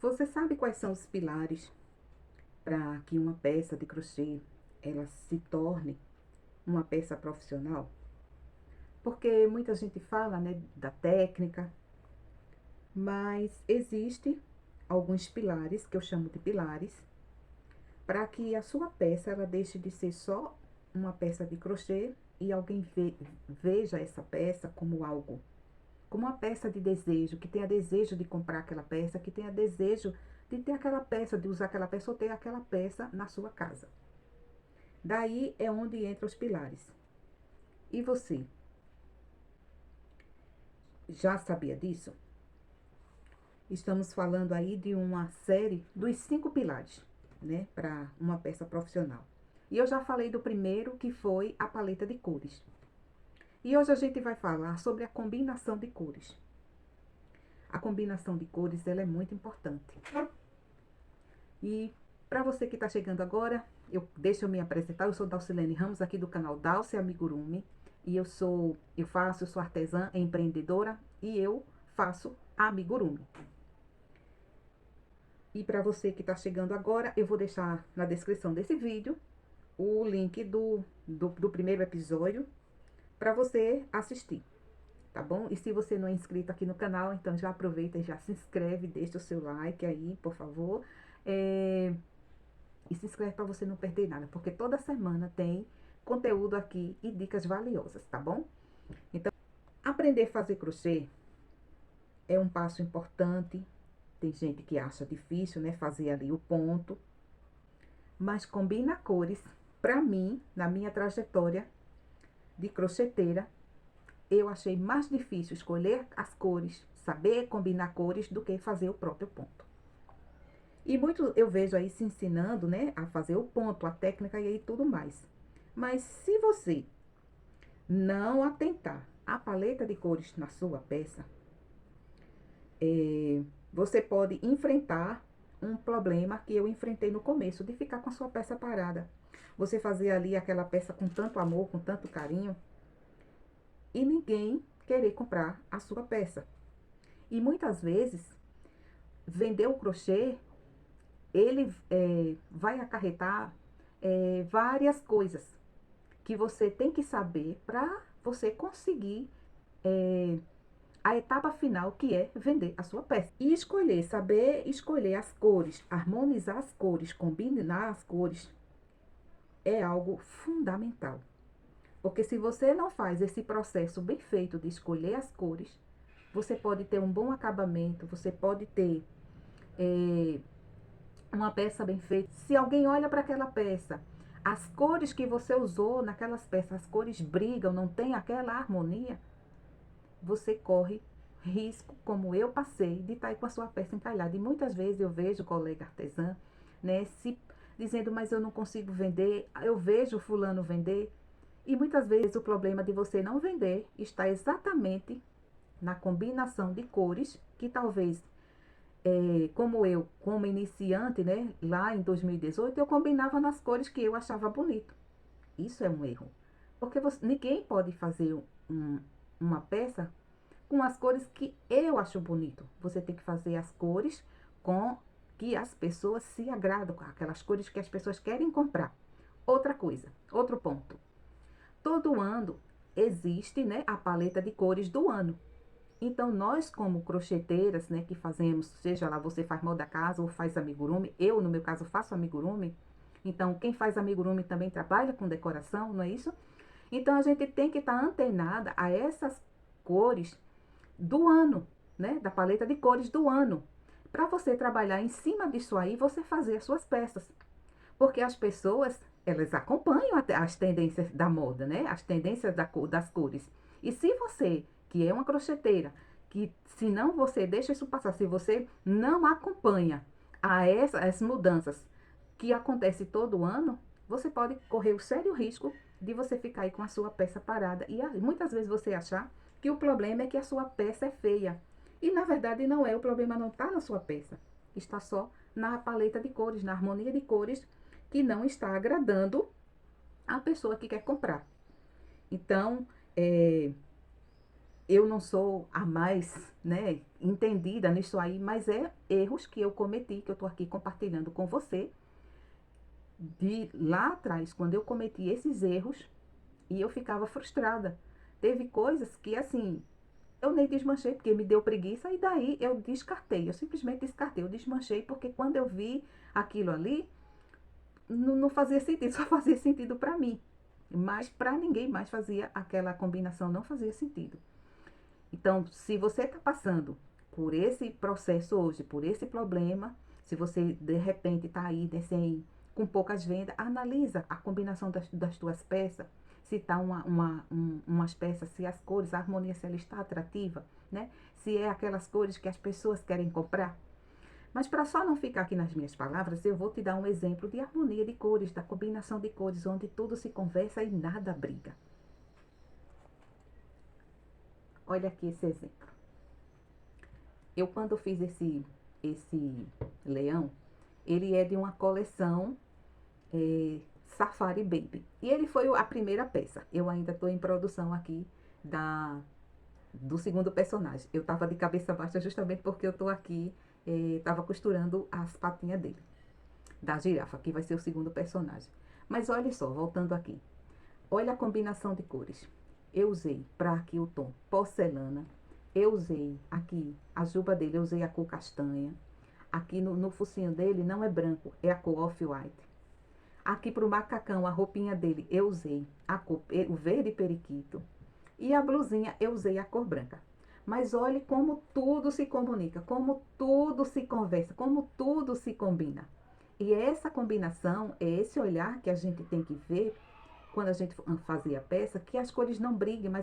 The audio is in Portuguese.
Você sabe quais são os pilares para que uma peça de crochê ela se torne uma peça profissional? Porque muita gente fala, né, da técnica, mas existe alguns pilares que eu chamo de pilares para que a sua peça ela deixe de ser só uma peça de crochê e alguém veja essa peça como algo, como uma peça de desejo, que tenha desejo de comprar aquela peça, que tenha desejo de ter aquela peça, de usar aquela peça ou ter aquela peça na sua casa. Daí é onde entram os pilares. E você, já sabia disso? Estamos falando aí de uma série dos 5 pilares, né, para uma peça profissional. E eu já falei do primeiro, que foi a paleta de cores. E hoje a gente vai falar sobre a combinação de cores. A combinação de cores, ela é muito importante. E para você que está chegando agora, deixa eu me apresentar. Eu sou Dalcilene Ramos, aqui do canal Dalci Amigurumi. E eu sou artesã, empreendedora e eu faço amigurumi. E para você que está chegando agora, eu vou deixar na descrição desse vídeo o link do primeiro episódio para você assistir, tá bom? E se você não é inscrito aqui no canal, então já aproveita e já se inscreve, deixa o seu like aí, por favor. E se inscreve para você não perder nada, porque toda semana tem conteúdo aqui e dicas valiosas, tá bom? Então, aprender a fazer crochê é um passo importante. Tem gente que acha difícil, né, fazer ali o ponto. Mas combina cores, para mim, na minha trajetória de crocheteira, eu achei mais difícil escolher as cores, saber combinar cores, do que fazer o próprio ponto. E muito eu vejo aí se ensinando, né, a fazer o ponto, a técnica e aí tudo mais. Mas se você não atentar à paleta de cores na sua peça, você pode enfrentar um problema que eu enfrentei no começo, de ficar com a sua peça parada. Você fazia ali aquela peça com tanto amor, com tanto carinho, e ninguém querer comprar a sua peça. E muitas vezes, vender o crochê, ele vai acarretar várias coisas que você tem que saber para você conseguir a etapa final, que é vender a sua peça. E escolher, saber escolher as cores, harmonizar as cores, combinar as cores, é algo fundamental. Porque se você não faz esse processo bem feito de escolher as cores, você pode ter um bom acabamento, você pode ter uma peça bem feita. Se alguém olha para aquela peça, as cores que você usou naquelas peças, as cores brigam, não tem aquela harmonia, você corre risco, como eu passei, de estar aí com a sua peça encalhada. E muitas vezes eu vejo colega artesã, né, dizendo, mas eu não consigo vender, eu vejo fulano vender. E muitas vezes o problema de você não vender está exatamente na combinação de cores, que talvez, como eu, como iniciante, né, lá em 2018, eu combinava nas cores que eu achava bonito. Isso é um erro. Porque ninguém pode fazer uma peça com as cores que eu acho bonito. Você tem que fazer as cores com que as pessoas se agradam, com aquelas cores que as pessoas querem comprar. Outra coisa, outro ponto. Todo ano existe, né, a paleta de cores do ano. Então, nós como crocheteiras, né, que fazemos, seja lá você faz moda casa ou faz amigurumi, eu no meu caso faço amigurumi, então quem faz amigurumi também trabalha com decoração, não é isso? Então, a gente tem que estar antenada a essas cores do ano, né, da paleta de cores do ano, para você trabalhar em cima disso aí, você fazer as suas peças. Porque as pessoas, elas acompanham as tendências da moda, né? As tendências das cores. E se você, que é uma crocheteira, que se não você deixa isso passar, se você não acompanha as mudanças que acontecem todo ano, você pode correr o sério risco de você ficar aí com a sua peça parada. E muitas vezes você achar que o problema é que a sua peça é feia. E na verdade não é, o problema não está na sua peça. Está só na paleta de cores, na harmonia de cores, que não está agradando a pessoa que quer comprar. Então, eu não sou a mais, né, entendida nisso aí, mas é erros que eu cometi, que eu tô aqui compartilhando com você, de lá atrás, quando eu cometi esses erros, e eu ficava frustrada. Teve coisas que, assim, eu nem desmanchei, porque me deu preguiça, e daí eu descartei, eu simplesmente descartei, eu desmanchei, porque quando eu vi aquilo ali, não fazia sentido, só fazia sentido para mim. Mas para ninguém mais fazia aquela combinação, não fazia sentido. Então, se você está passando por esse processo hoje, por esse problema, se você de repente está aí com poucas vendas, analisa a combinação das tuas peças, se está umas peças, se as cores, a harmonia, se ela está atrativa, né? Se é aquelas cores que as pessoas querem comprar. Mas para só não ficar aqui nas minhas palavras, eu vou te dar um exemplo de harmonia de cores, da combinação de cores, onde tudo se conversa e nada briga. Olha aqui esse exemplo. Eu, quando fiz esse leão, ele é de uma coleção Safari Baby. E ele foi a primeira peça. Eu ainda estou em produção aqui do segundo personagem. Eu estava de cabeça baixa justamente porque eu estou aqui, estava costurando as patinhas dele, da girafa, que vai ser o segundo personagem. Mas olha só, voltando aqui. Olha a combinação de cores. Eu usei para aqui o tom porcelana. Eu usei aqui a juba dele, eu usei a cor castanha. Aqui no focinho dele não é branco, é a cor off-white. Aqui para o macacão, a roupinha dele, eu usei o verde periquito. E a blusinha, eu usei a cor branca. Mas olhe como tudo se comunica, como tudo se conversa, como tudo se combina. E essa combinação, é esse olhar que a gente tem que ver quando a gente fazia a peça, que as cores não briguem, mas